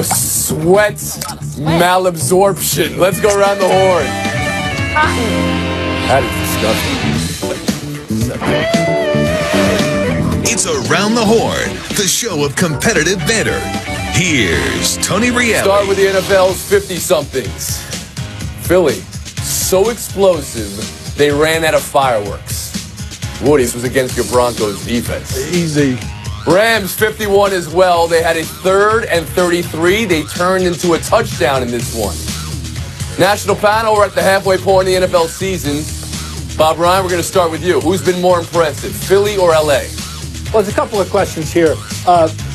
Sweat malabsorption. Let's go around the horn. That is disgusting. It's Around the Horn, the show of competitive banter. Here's Tony Rielli. Start with the NFL's 50-somethings. Philly, so explosive, they ran out of fireworks. Woody, this was against your Broncos defense. Easy. Rams 51 as well. They had a 3rd and 33. They turned into a touchdown in this one. National panel, we're at the halfway point in the NFL season. Bob Ryan, we're going to start with you. Who's been more impressive, Philly or L.A.? Well, there's a couple of questions here.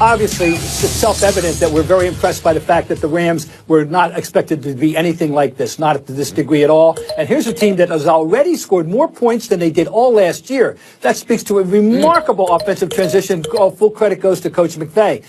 Obviously, it's self-evident that we're very impressed by the fact that the Rams were not expected to be anything like this, not to this degree at all. And here's a team that has already scored more points than they did all last year. That speaks to a remarkable offensive transition. Full credit goes to Coach McVay.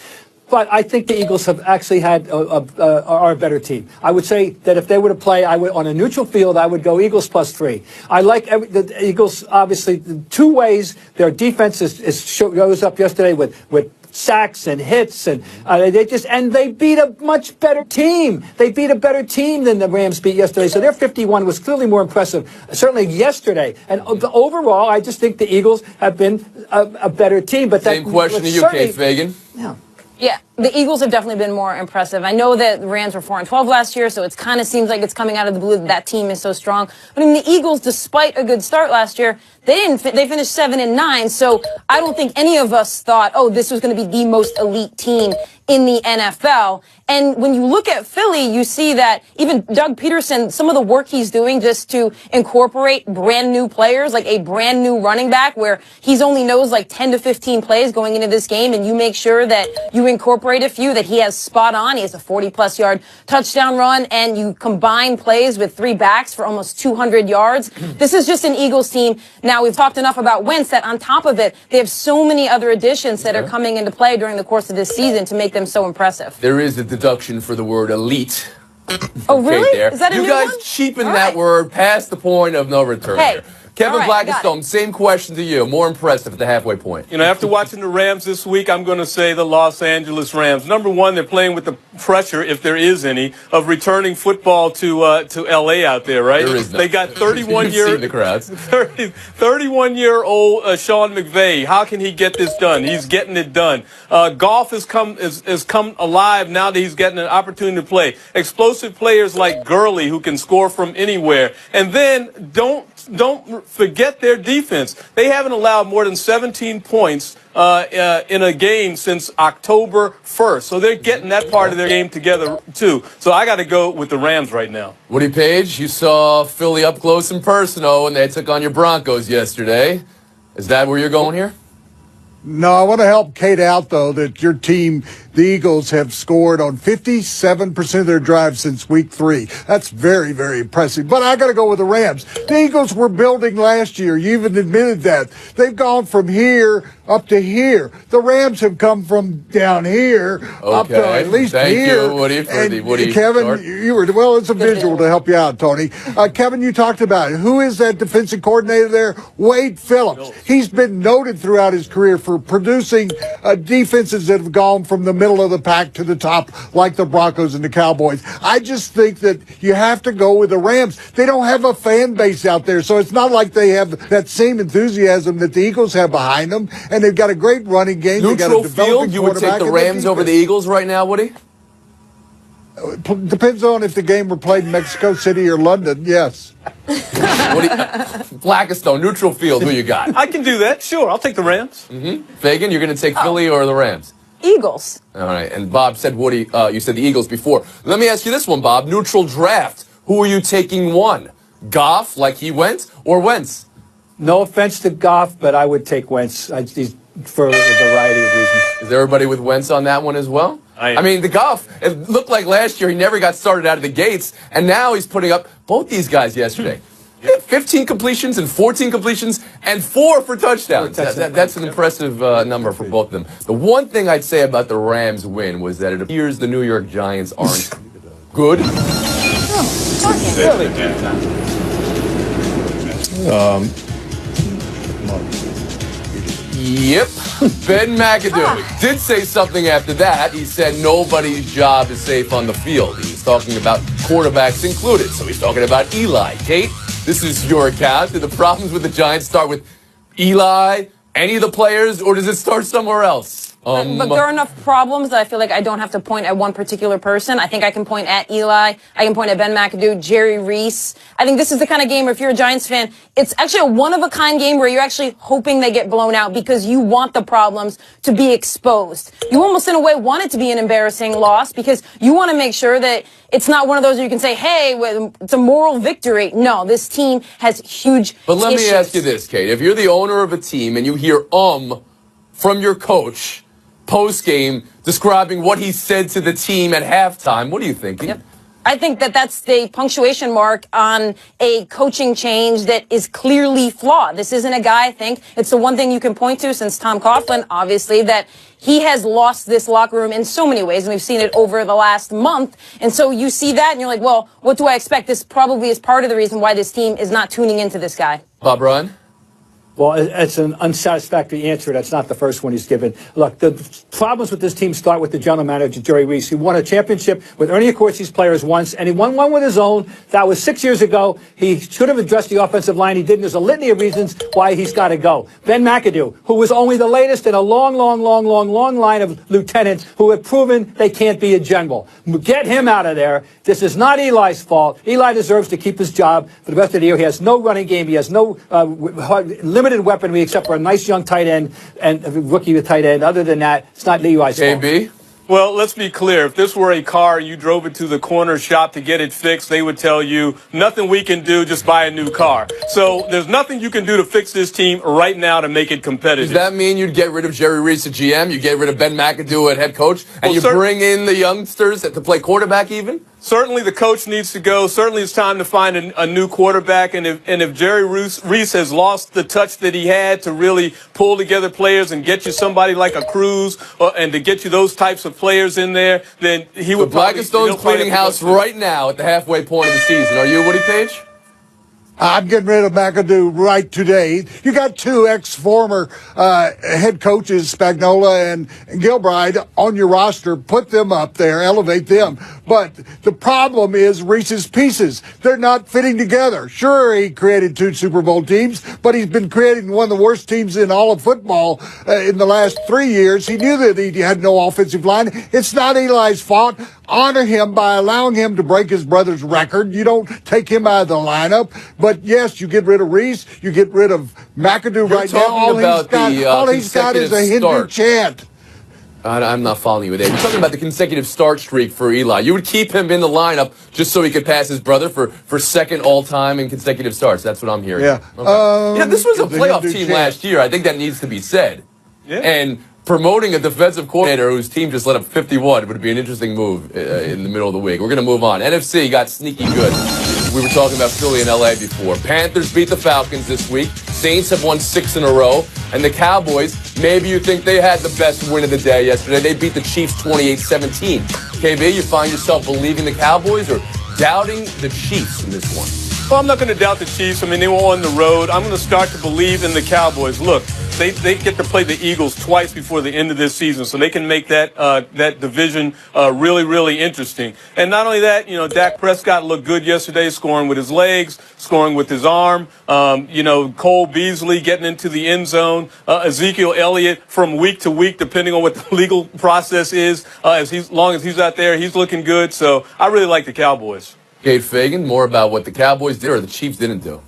But I think the Eagles have actually are a better team. I would say that if they were to play, on a neutral field, I would go Eagles +3. I like the Eagles, obviously, two ways. Their defense goes up yesterday with sacks and hits, and they beat a much better team. They beat a better team than the Rams beat yesterday. So their 51 was clearly more impressive, certainly yesterday. And overall, I just think the Eagles have been a better team. But Same question to you, Kate Fagan. Yeah. Yeah, the Eagles have definitely been more impressive. I know that the Rams were 4-12 last year, so it kind of seems like it's coming out of the blue that team is so strong. But I mean, the Eagles, despite a good start last year, they finished 7-9. So I don't think any of us thought, oh, this was going to be the most elite team in the NFL. And when you look at Philly, you see that even Doug Peterson, some of the work he's doing just to incorporate brand new players, like a brand new running back where he's only knows like 10 to 15 plays going into this game, and you make sure that you incorporate a few that he has spot on. He has a 40-plus yard touchdown run, and you combine plays with 3 backs for almost 200 yards. This is just an Eagles team. Now, we've talked enough about Wentz that on top of it, they have so many other additions that are coming into play during the course of this season to make them so impressive. There is a deduction for the word elite. Oh, really? There. Is that a you new guys one? cheapen that word past the point of no return. Hey. Kevin All right, Blackistone, same question to you. More impressive at the halfway point. You know, after watching the Rams this week, I'm going to say the Los Angeles Rams. Number one, they're playing with the pressure, if there is any, of returning football to L.A. out there, right? There is They got 31-year-old Sean McVay. How can he get this done? He's getting it done. Golf has come alive now that he's getting an opportunity to play. Explosive players like Gurley who can score from anywhere. And then don't forget their defense. They haven't allowed more than 17 points in a game since October 1st. So they're getting that part of their game together, too. So I got to go with the Rams right now. Woody Page, you saw Philly up close and personal when they took on your Broncos yesterday. Is that where you're going here? No, I want to help Kate out, though, that your team, the Eagles, have scored on 57% of their drives since week 3. That's very, very impressive. But I got to go with the Rams. The Eagles were building last year. You even admitted that. They've gone from here up to here. The Rams have come from down here up to at least Thank here. You, Woody, for the Woody Kevin, start. you were, well, it's a visual to help you out, Tony. Kevin, you talked about it. Who is that defensive coordinator there? Wade Phillips. He's been noted throughout his career for producing defenses that have gone from the middle of the pack to the top, like the Broncos and the Cowboys. I just think that you have to go with the Rams. They don't have a fan base out there, so it's not like they have that same enthusiasm that the Eagles have behind them, and they've got a great running game. Neutral field, you would take the Rams over the Eagles right now, Woody? Depends on if the game were played in Mexico City or London, yes. Blackistone, neutral field, who you got? I can do that. Sure, I'll take the Rams. Fagan, you're going to take Philly or the Rams? Eagles. All right, and Bob said Woody. You said the Eagles before. Let me ask you this one, Bob. Neutral draft. Who are you taking one? Goff, like he went, or Wentz? No offense to Goff, but I would take Wentz for a variety of reasons. Is everybody with Wentz on that one as well? I mean, the Goff, it looked like last year he never got started out of the gates, and now he's putting up both these guys yesterday. 15 completions and 14 completions and 4 for touchdowns. That's an impressive number for both of them. The one thing I'd say about the Rams win was that it appears the New York Giants aren't good. Yep. Ben McAdoo did say something after that. He said nobody's job is safe on the field. He was talking about quarterbacks included. So he's talking about Eli. Kate, this is your account. Do the problems with the Giants start with Eli, any of the players, or does it start somewhere else? But there are enough problems that I feel like I don't have to point at one particular person. I think I can point at Eli. I can point at Ben McAdoo, Jerry Reese. I think this is the kind of game where if you're a Giants fan, it's actually a one-of-a-kind game where you're actually hoping they get blown out because you want the problems to be exposed. You almost, in a way, want it to be an embarrassing loss because you want to make sure that it's not one of those where you can say, hey, it's a moral victory. No, this team has huge But let issues. me ask you this, Kate. If you're the owner of a team and you hear from your coach post-game describing what he said to the team at halftime, what are you thinking? Yep. I think that that's the punctuation mark on a coaching change that is clearly flawed. This isn't a guy, I think. It's the one thing you can point to since Tom Coughlin, obviously, that he has lost this locker room in so many ways, and we've seen it over the last month. And so you see that, and you're like, well, what do I expect? This probably is part of the reason why this team is not tuning into this guy. Bob Ryan? Well, it's an unsatisfactory answer. That's not the first one he's given. Look, the problems with this team start with the general manager, Jerry Reese, who won a championship with Ernie Accorsi's players once, and he won one with his own. That was 6 years ago. He should have addressed the offensive line. He didn't. There's a litany of reasons why he's got to go. Ben McAdoo, who was only the latest in a long line of lieutenants who have proven they can't be a general. Get him out of there. This is not Eli's fault. Eli deserves to keep his job for the rest of the year. He has no running game. He has no limited weaponry except for a nice young tight end and a rookie with tight end. Other than that, it's not Eli's fault. KB? Well, let's be clear. If this were a car and you drove it to the corner shop to get it fixed, they would tell you, nothing we can do, just buy a new car. So there's nothing you can do to fix this team right now to make it competitive. Does that mean you'd get rid of Jerry Reese at GM, you get rid of Ben McAdoo at head coach, and you bring in the youngsters to play quarterback even? Certainly the coach needs to go. Certainly it's time to find a new quarterback. And if Jerry Reese has lost the touch that he had to really pull together players and get you somebody like a Cruz and to get you those types of players in there, then he would probably... Blackstone's cleaning house right now at the halfway point of the season. Are you, Woody Page? I'm getting rid of McAdoo right today. You got two ex-former head coaches, Spagnuolo and Gilbride, on your roster. Put them up there, elevate them. But the problem is Reese's pieces. They're not fitting together. Sure, he created 2 Super Bowl teams, but he's been creating one of the worst teams in all of football in the last 3 years. He knew that he had no offensive line. It's not Eli's fault. Honor him by allowing him to break his brother's record. You don't take him out of the lineup. But yes, you get rid of Reese. You get rid of McAdoo right now. All he's got is a Hindu chant. I'm not following you there. You're talking about the consecutive start streak for Eli. You would keep him in the lineup just so he could pass his brother for second all-time in consecutive starts. That's what I'm hearing. Yeah. Okay. This was a playoff team last year. I think that needs to be said. Yeah. And promoting a defensive coordinator whose team just let up 51 would be an interesting move in the middle of the week. We're going to move on. NFC got sneaky good. We were talking about Philly and L.A. before. Panthers beat the Falcons this week. Saints have won 6 in a row. And the Cowboys, maybe you think they had the best win of the day yesterday. They beat the Chiefs 28-17. KB, you find yourself believing the Cowboys or doubting the Chiefs in this one? Well, I'm not going to doubt the Chiefs. I mean, they were on the road. I'm going to start to believe in the Cowboys. Look, they get to play the Eagles twice before the end of this season, so they can make that division really interesting. And not only that, Dak Prescott looked good yesterday, scoring with his legs, scoring with his arm. Cole Beasley getting into the end zone. Ezekiel Elliott from week to week, depending on what the legal process is. As long as he's out there, he's looking good. So I really like the Cowboys. Kate Fagan, more about what the Cowboys did or the Chiefs didn't do.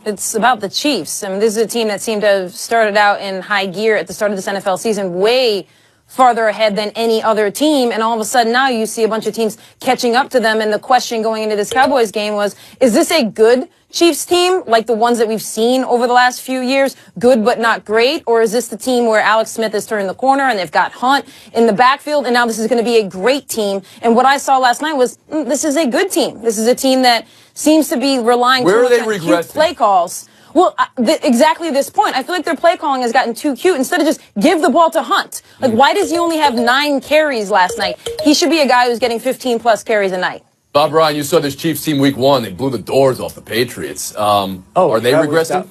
It's about the Chiefs. I mean, this is a team that seemed to have started out in high gear at the start of this NFL season, way farther ahead than any other team. And all of a sudden now you see a bunch of teams catching up to them. And the question going into this Cowboys game was, is this a good Chiefs team, like the ones that we've seen over the last few years, good but not great? Or is this the team where Alex Smith has turned the corner and they've got Hunt in the backfield, and now this is going to be a great team? And what I saw last night was, this is a good team. This is a team that seems to be relying too much on cute play calls. Well, exactly this point. I feel like their play calling has gotten too cute. Instead of just give the ball to Hunt. Like, why does he only have 9 carries last night? He should be a guy who's getting 15-plus carries a night. Bob Ryan, you saw this Chiefs team week 1. They blew the doors off the Patriots. Are they regressing?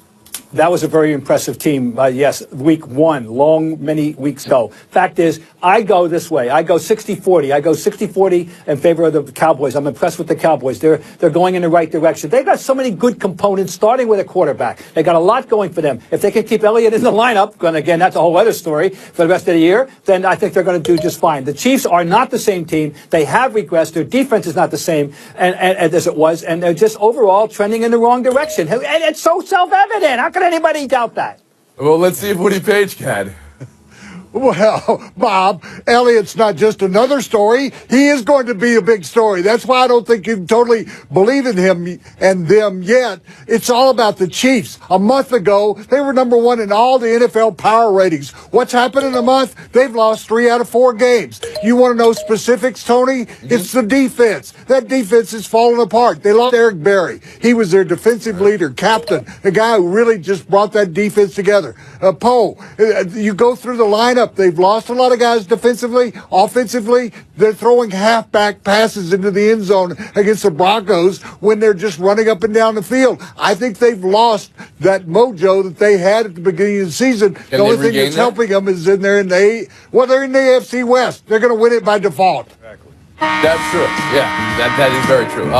That was a very impressive team. Yes, week 1, many weeks ago. Fact is, I go this way. I go 60-40. I go 60-40 in favor of the Cowboys. I'm impressed with the Cowboys. They're going in the right direction. They've got so many good components, starting with a quarterback. They got a lot going for them. If they can keep Elliott in the lineup, and again, that's a whole other story for the rest of the year, then I think they're going to do just fine. The Chiefs are not the same team. They have regressed. Their defense is not the same as it was, and they're just overall trending in the wrong direction. And it's so self-evident. How can anybody doubt that? Well, let's see if Woody Page can. Well, Bob, Elliott's not just another story. He is going to be a big story. That's why I don't think you can totally believe in him and them yet. It's all about the Chiefs. A month ago, they were number 1 in all the NFL power ratings. What's happened in a month? They've lost 3 out of 4 games. You want to know specifics, Tony? It's the defense. That defense is falling apart. They lost Eric Berry. He was their defensive leader, captain, the guy who really just brought that defense together. Poe, you go through the lineup. They've lost a lot of guys defensively. Offensively, they're throwing halfback passes into the end zone against the Broncos when they're just running up and down the field. I think they've lost that mojo that they had at the beginning of the season. The only thing that's helping them is they're in the AFC West. They're going to win it by default. That's true. Yeah, that is very true.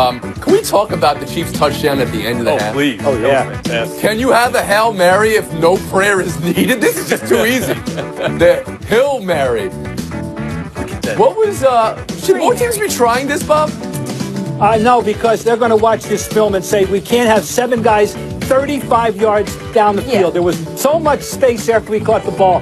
Can we talk about the Chiefs' touchdown at the end of the half? Please. Oh, yeah. Fantastic. Can you have a Hail Mary if no prayer is needed? This is just too easy. The Hail Mary. What was, should more teams be trying this, Bob? No, because they're going to watch this film and say, we can't have 7 guys 35 yards down the field. There was so much space after we caught the ball.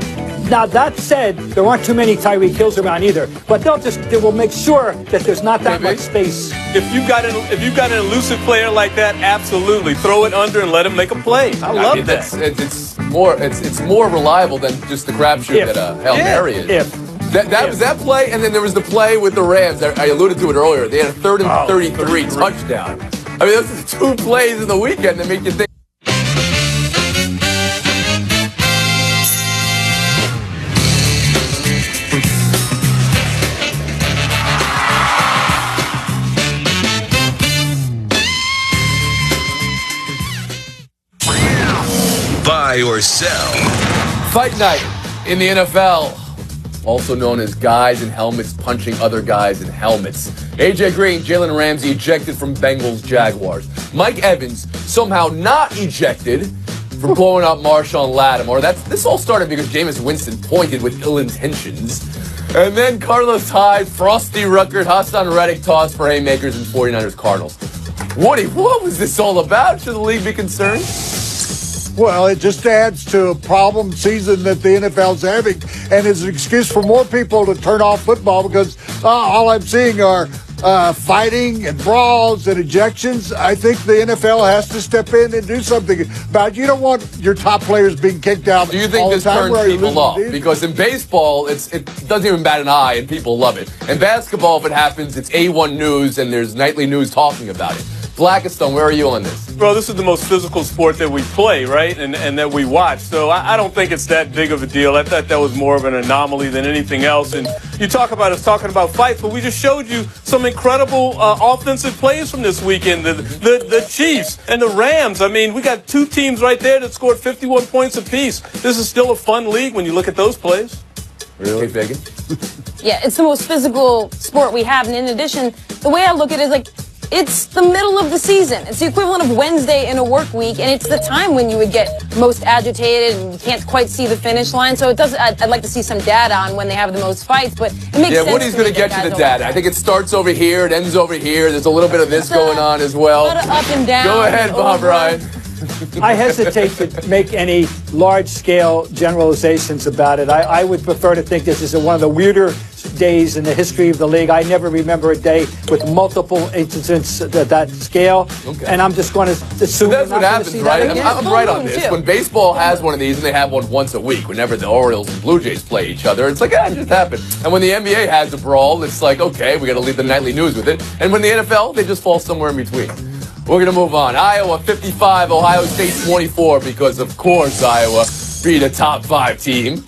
Now, that said, there aren't too many Tyreek Hills around either, but they will make sure that there's not that much space. If you've got an elusive player like that, absolutely throw it under and let him make a play. I love that. It's more reliable than just the crapshoot that Hail Mary is. That was that play, and then there was the play with the Rams. I alluded to it earlier. They had a 3rd and 33 touchdown. I mean, those are 2 plays in the weekend that make you think. Buy or sell. Fight night in the NFL, also known as guys in helmets punching other guys in helmets. AJ Green, Jalen Ramsey ejected from Bengals Jaguars. Mike Evans somehow not ejected for blowing up Marshawn Lattimore. This all started because Jameis Winston pointed with ill intentions. And then Carlos Hyde, Frosty Ruckert, Hassan Reddick tossed for haymakers and 49ers Cardinals. Woody, what was this all about? Should the league be concerned? Well, it just adds to a problem season that the NFL's having, and is an excuse for more people to turn off football because all I'm seeing are fighting and brawls and ejections. I think the NFL has to step in and do something about it. You don't want your top players being kicked out. Do you think this turns people off? Because in baseball, it doesn't even bat an eye, and people love it. In basketball, if it happens, it's A1 news, and there's nightly news talking about it. Blackistone, where are you on this? Well, this is the most physical sport that we play, right, and that we watch. So I don't think it's that big of a deal. I thought that was more of an anomaly than anything else. And you talk about us talking about fights, but we just showed you some incredible offensive plays from this weekend. The Chiefs and the Rams. I mean, we got 2 teams right there that scored 51 points apiece. This is still a fun league when you look at those plays. Really, Megan? Yeah, it's the most physical sport we have. And in addition, the way I look at it is like, it's the middle of the season. It's the equivalent of Wednesday in a work week, and it's the time when you would get most agitated and you can't quite see the finish line. So it does. I'd like to see some data on when they have the most fights, but it makes sense. Yeah, Woody's going to get you the data. I think it starts over here, it ends over here. There's a little bit of this going on as well. A lot of up and down. Go ahead, Bob Ryan. I hesitate to make any large-scale generalizations about it. I would prefer to think this is one of the weirder days in the history of the league. I never remember a day with multiple incidents at that scale. Okay. And I'm just going to assume that's what happens, right? I'm right on this. Too. When baseball has one of these, and they have one once a week, whenever the Orioles and Blue Jays play each other, it's like, it just happened. And when the NBA has a brawl, it's like, okay, we got to leave the nightly news with it. And when the NFL, they just fall somewhere in between. We're going to move on. Iowa 55, Ohio State 24, because, of course, Iowa beat a top 5 team.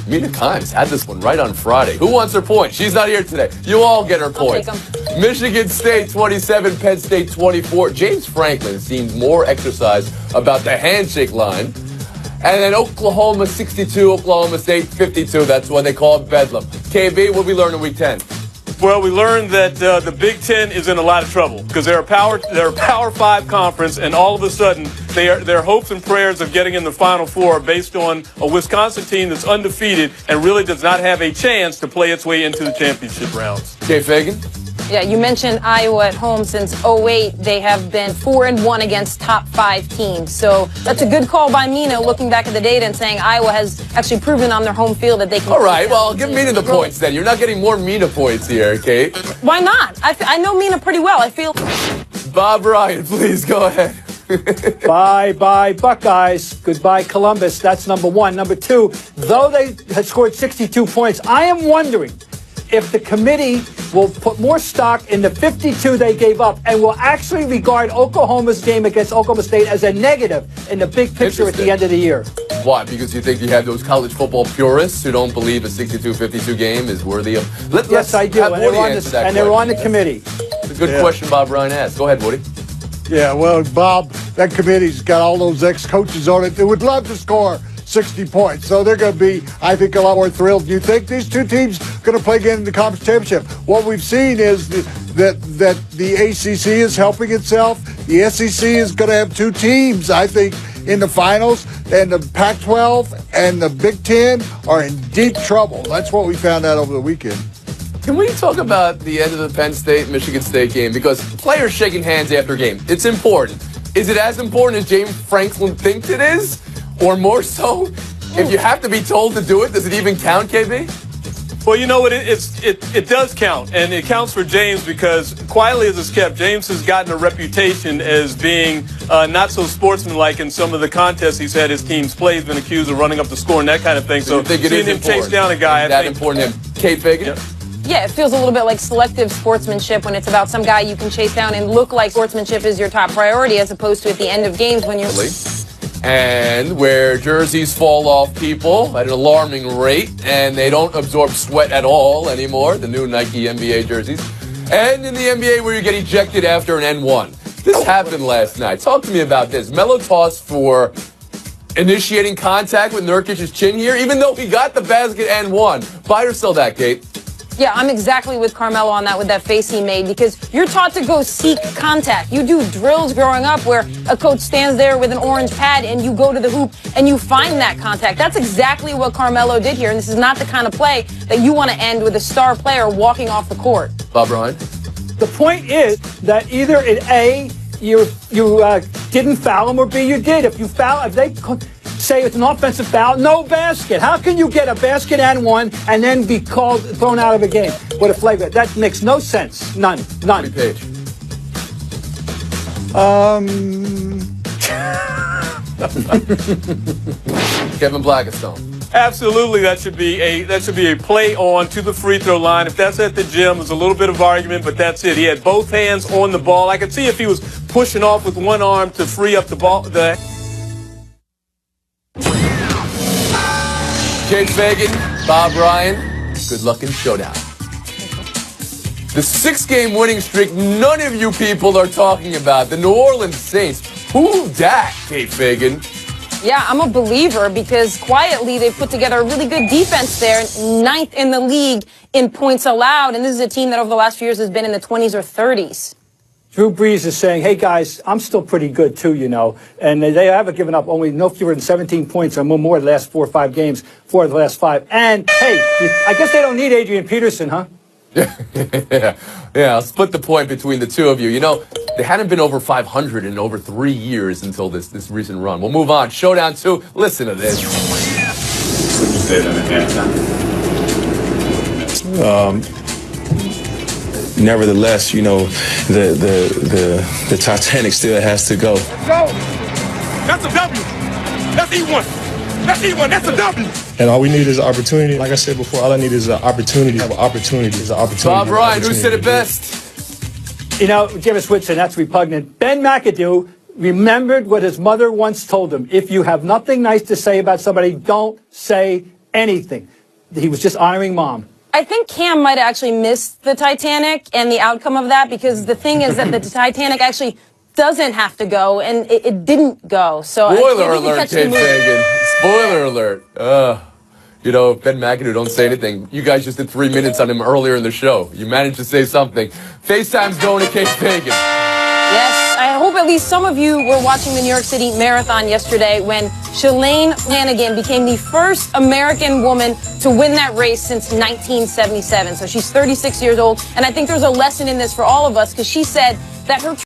Mina Kimes had this one right on Friday. Who wants her point? She's not here today. You all get her point. I'll take 'em. Michigan State 27, Penn State 24. James Franklin seemed more exercised about the handshake line. And then Oklahoma 62, Oklahoma State 52. That's when they call it Bedlam. KB, what we learned in Week 10? Well, we learned that the Big Ten is in a lot of trouble because they're a Power 5 conference, and all of a sudden their hopes and prayers of getting in the Final Four are based on a Wisconsin team that's undefeated and really does not have a chance to play its way into the championship rounds. Jay Fagan? Yeah, you mentioned Iowa at home since 2008. They have been 4-1 against top 5 teams. So that's a good call by Mina looking back at the data and saying Iowa has actually proven on their home field that they can. All right, well, give Mina the points then. You're not getting more Mina points here, Kate. Why not? I know Mina pretty well. I feel. Bob Ryan, please go ahead. Bye-bye, Buckeyes. Goodbye, Columbus. That's number one. Number two, though they had scored 62 points, I am wondering if the committee will put more stock in the 52 they gave up and will actually regard Oklahoma's game against Oklahoma State as a negative in the big picture at the end of the year. Why? Because you think you have those college football purists who don't believe a 62-52 game is worthy of... Yes, I do. And they're on the committee. It's a good question Bob Ryan asked. Go ahead, Woody. Yeah, well, Bob, that committee's got all those ex-coaches on it. They would love to score 60 points. So they're going to be, I think, a lot more thrilled. Do you think these two teams are going to play again in the conference championship? What we've seen is that the ACC is helping itself. The SEC is going to have two teams, I think, in the finals. And the Pac-12 and the Big Ten are in deep trouble. That's what we found out over the weekend. Can we talk about the end of the Penn State-Michigan State game? Because players shaking hands after game, it's important. Is it as important as James Franklin thinks it is? Or more so, if you have to be told to do it, does it even count, KB? Well, you know what? It does count, and it counts for James because quietly as it's kept, James has gotten a reputation as being not so sportsmanlike in some of the contests he's had his teams play. He's been accused of running up the score and that kind of thing. So seeing him chase down a guy, that important. Kate Fagan? Yep. Yeah, it feels a little bit like selective sportsmanship when it's about some guy you can chase down and look like sportsmanship is your top priority as opposed to at the end of games when you're... And where jerseys fall off people at an alarming rate, and they don't absorb sweat at all anymore, the new Nike NBA jerseys. And in the NBA where you get ejected after an N1. This happened last night. Talk to me about this. Melo tossed for initiating contact with Nurkic's chin here, even though he got the basket and won. Buy or sell that, Kate? Yeah, I'm exactly with Carmelo on that with that face he made because you're taught to go seek contact. You do drills growing up where a coach stands there with an orange pad and you go to the hoop and you find that contact. That's exactly what Carmelo did here, and this is not the kind of play that you want to end with a star player walking off the court. Bob Ryan? The point is that either in A, you didn't foul him, or B, you did. If they say it's an offensive foul, no basket. How can you get a basket and one and then be thrown out of a game with a flag? That makes no sense. None. Page. Kevin Blackistone. Absolutely, that should be a play on to the free throw line. If that's at the gym, there's a little bit of argument, but that's it. He had both hands on the ball. I could see if he was pushing off with one arm to free up the ball. Kate Fagan, Bob Ryan, good luck in showdown. The 6-game winning streak none of you people are talking about. The New Orleans Saints. Who dat, Kate Fagan? Yeah, I'm a believer because quietly they put together a really good defense there, 9th in the league in points allowed, and this is a team that over the last few years has been in the 20s or 30s. Drew Brees is saying, hey, guys, I'm still pretty good, too, you know. And they haven't given up only no fewer than 17 points or more the last 4 or 5 games, 4 of the last 5. And, hey, I guess they don't need Adrian Peterson, huh? Yeah, I'll split the point between the two of you. You know, they hadn't been over 500 in over 3 years until this recent run. We'll move on. Showdown 2. Listen to this. Would you say that in halftime? Nevertheless, you know, the Titanic still has to go. Let's go. That's a W. That's E1. That's E1. That's a W. And all we need is an opportunity. Like I said before, all I need is an opportunity. Have an opportunity. Is an opportunity. Bob Ryan, who said it best? You know, Jameis Winston, that's repugnant. Ben McAdoo remembered what his mother once told him. If you have nothing nice to say about somebody, don't say anything. He was just honoring Mom. I think Cam might have actually missed the Titanic and the outcome of that, because the thing is that the Titanic actually doesn't have to go, and it didn't go. So Spoiler alert, Kate Fagan. Spoiler alert. You know, Ben McAdoo, don't say anything. You guys just did 3 minutes on him earlier in the show. You managed to say something. FaceTime's going to Kate Fagan. Yes, I hope at least some of you were watching the New York City Marathon yesterday when Shalane Flanagan became the first American woman to win that race since 1977. So she's 36 years old, and I think there's a lesson in this for all of us, because she said that her